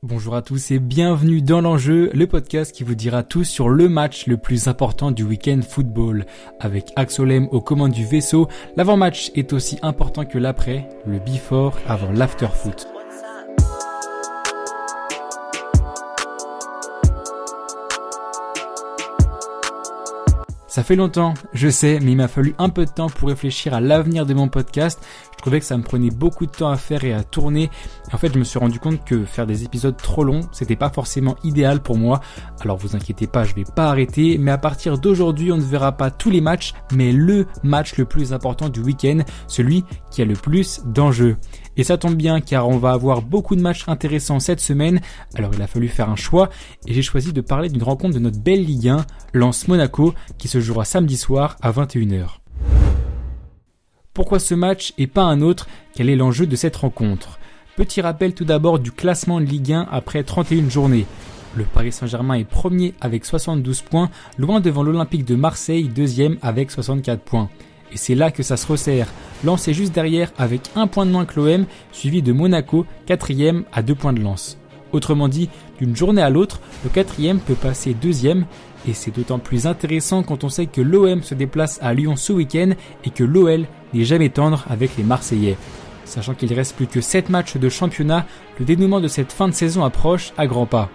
Bonjour à tous et bienvenue dans l'enjeu, le podcast qui vous dira tout sur le match le plus important du week-end football. Avec Axolem aux commandes du vaisseau, l'avant-match est aussi important que l'après, le before avant l'after-foot. Ça fait longtemps, je sais, mais il m'a fallu un peu de temps pour réfléchir à l'avenir de mon podcast. Je trouvais que ça me prenait beaucoup de temps à faire et à tourner. En fait, je me suis rendu compte que faire des épisodes trop longs, c'était pas forcément idéal pour moi. Alors vous inquiétez pas, je vais pas arrêter. Mais à partir d'aujourd'hui, on ne verra pas tous les matchs, mais le match le plus important du week-end, celui qui a le plus d'enjeux. Et ça tombe bien car on va avoir beaucoup de matchs intéressants cette semaine. Alors il a fallu faire un choix et j'ai choisi de parler d'une rencontre de notre belle Ligue 1, Lens-Monaco, qui se jouera samedi soir à 21h. Pourquoi ce match et pas un autre? Quel est l'enjeu de cette rencontre? Petit rappel tout d'abord du classement de Ligue 1 après 31 journées. Le Paris Saint-Germain est premier avec 72 points, loin devant l'Olympique de Marseille, deuxième avec 64 points. Et c'est là que ça se resserre. Lens est juste derrière avec 1 point de moins que l'OM, suivi de Monaco, quatrième à 2 points de Lens. Autrement dit, d'une journée à l'autre, le quatrième peut passer deuxième, et c'est d'autant plus intéressant quand on sait que l'OM se déplace à Lyon ce week-end et que l'OL n'est jamais tendre avec les Marseillais. Sachant qu'il reste plus que 7 matchs de championnat, le dénouement de cette fin de saison approche à grands pas.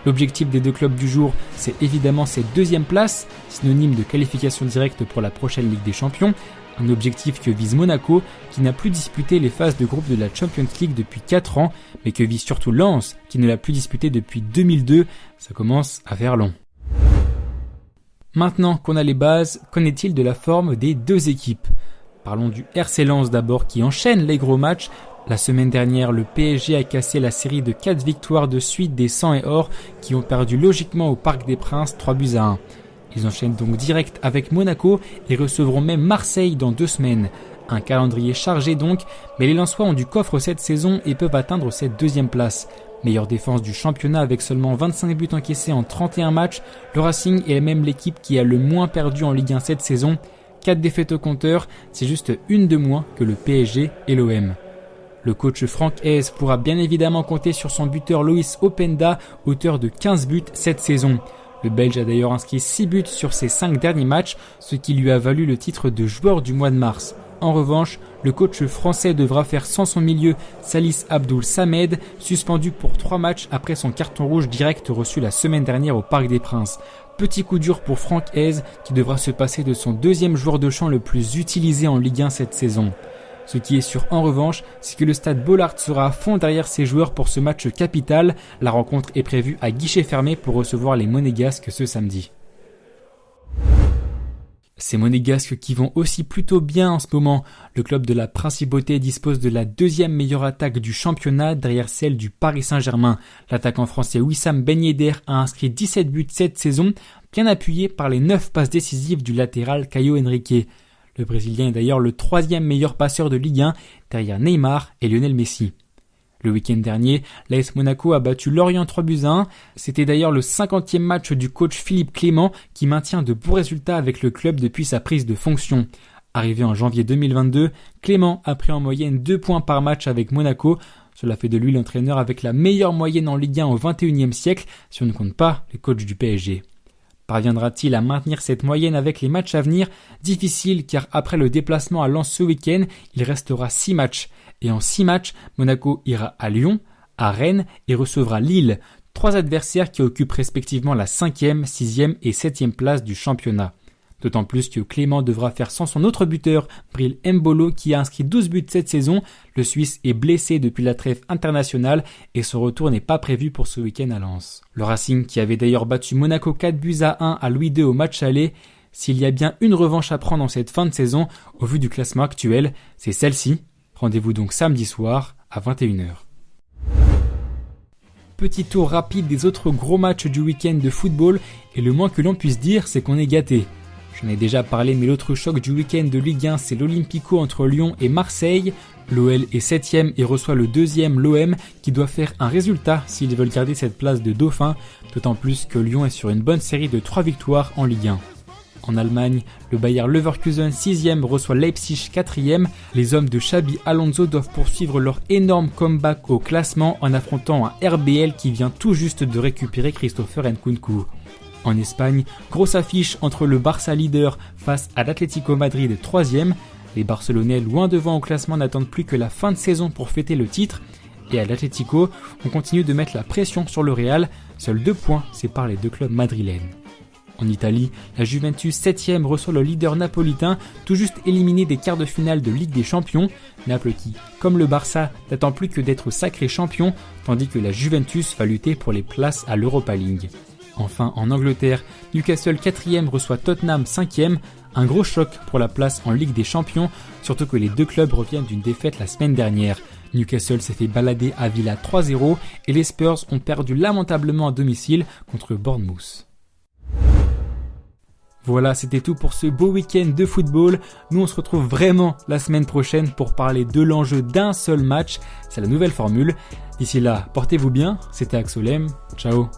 L'objectif des deux clubs du jour, c'est évidemment cette deuxième place, synonyme de qualification directe pour la prochaine Ligue des Champions, un objectif que vise Monaco, qui n'a plus disputé les phases de groupe de la Champions League depuis 4 ans, mais que vise surtout Lens, qui ne l'a plus disputé depuis 2002, ça commence à faire long. Maintenant qu'on a les bases, qu'en est-il de la forme des deux équipes? Parlons du RC Lens d'abord qui enchaîne les gros matchs. La semaine dernière, le PSG a cassé la série de 4 victoires de suite des 100 et or qui ont perdu logiquement au Parc des Princes 3-1. Ils enchaînent donc direct avec Monaco et recevront même Marseille dans 2 semaines. Un calendrier chargé donc, mais les Lensois ont du coffre cette saison et peuvent atteindre cette deuxième place. Meilleure défense du championnat avec seulement 25 buts encaissés en 31 matchs, le Racing est même l'équipe qui a le moins perdu en Ligue 1 cette saison. 4 défaites au compteur, c'est juste une de moins que le PSG et l'OM. Le coach Franck Hez pourra bien évidemment compter sur son buteur Loïs Openda, auteur de 15 buts cette saison. Le Belge a d'ailleurs inscrit 6 buts sur ses 5 derniers matchs, ce qui lui a valu le titre de joueur du mois de mars. En revanche, le coach français devra faire sans son milieu Salis Abdoul Samed, suspendu pour 3 matchs après son carton rouge direct reçu la semaine dernière au Parc des Princes. Petit coup dur pour Franck Hez qui devra se passer de son deuxième joueur de champ le plus utilisé en Ligue 1 cette saison. Ce qui est sûr en revanche, c'est que le stade Bollaert sera à fond derrière ses joueurs pour ce match capital. La rencontre est prévue à guichet fermé pour recevoir les Monégasques ce samedi. Ces Monégasques qui vont aussi plutôt bien en ce moment. Le club de la Principauté dispose de la deuxième meilleure attaque du championnat derrière celle du Paris Saint-Germain. L'attaquant français Wissam Ben Yedder a inscrit 17 buts cette saison, bien appuyé par les 9 passes décisives du latéral Caio Henrique. Le Brésilien est d'ailleurs le 3e meilleur passeur de Ligue 1 derrière Neymar et Lionel Messi. Le week-end dernier, l'AS Monaco a battu Lorient 3-1. C'était d'ailleurs le 50e match du coach Philippe Clément qui maintient de bons résultats avec le club depuis sa prise de fonction. Arrivé en janvier 2022, Clément a pris en moyenne 2 points par match avec Monaco. Cela fait de lui l'entraîneur avec la meilleure moyenne en Ligue 1 au XXIe siècle si on ne compte pas les coachs du PSG. Parviendra-t-il à maintenir cette moyenne avec les matchs à venir? Difficile car après le déplacement à Lens ce week-end, il restera 6 matchs. Et en 6 matchs, Monaco ira à Lyon, à Rennes et recevra Lille. 3 adversaires qui occupent respectivement la 5e, 6e et 7e place du championnat. D'autant plus que Clément devra faire sans son autre buteur, Bril Mbolo, qui a inscrit 12 buts cette saison. Le Suisse est blessé depuis la trêve internationale et son retour n'est pas prévu pour ce week-end à Lens. Le Racing, qui avait d'ailleurs battu Monaco 4-1 à Louis II au match aller, s'il y a bien une revanche à prendre en cette fin de saison, au vu du classement actuel, c'est celle-ci. Rendez-vous donc samedi soir à 21h. Petit tour rapide des autres gros matchs du week-end de football et le moins que l'on puisse dire, c'est qu'on est gâté. J'en ai déjà parlé, mais l'autre choc du week-end de Ligue 1, c'est l'Olympico entre Lyon et Marseille. L'OL est 7e et reçoit le 2e l'OM qui doit faire un résultat s'ils veulent garder cette place de dauphin, d'autant plus que Lyon est sur une bonne série de 3 victoires en Ligue 1. En Allemagne, le Bayer Leverkusen 6e reçoit Leipzig 4e. Les hommes de Xabi Alonso doivent poursuivre leur énorme comeback au classement en affrontant un RBL qui vient tout juste de récupérer Christopher Nkunku. En Espagne, grosse affiche entre le Barça leader face à l'Atlético Madrid 3e. Les Barcelonais, loin devant au classement, n'attendent plus que la fin de saison pour fêter le titre. Et à l'Atlético, on continue de mettre la pression sur le Real. Seuls 2 points séparent les deux clubs madrilènes. En Italie, la Juventus 7e reçoit le leader napolitain, tout juste éliminé des quarts de finale de Ligue des Champions. Naples qui, comme le Barça, n'attend plus que d'être sacré champion, tandis que la Juventus va lutter pour les places à l'Europa League. Enfin, en Angleterre, Newcastle 4e reçoit Tottenham 5e. Un gros choc pour la place en Ligue des Champions, surtout que les deux clubs reviennent d'une défaite la semaine dernière. Newcastle s'est fait balader à Villa 3-0 et les Spurs ont perdu lamentablement à domicile contre Bournemouth. Voilà, c'était tout pour ce beau week-end de football. Nous, on se retrouve vraiment la semaine prochaine pour parler de l'enjeu d'un seul match. C'est la nouvelle formule. D'ici là, portez-vous bien. C'était Axolem. Ciao.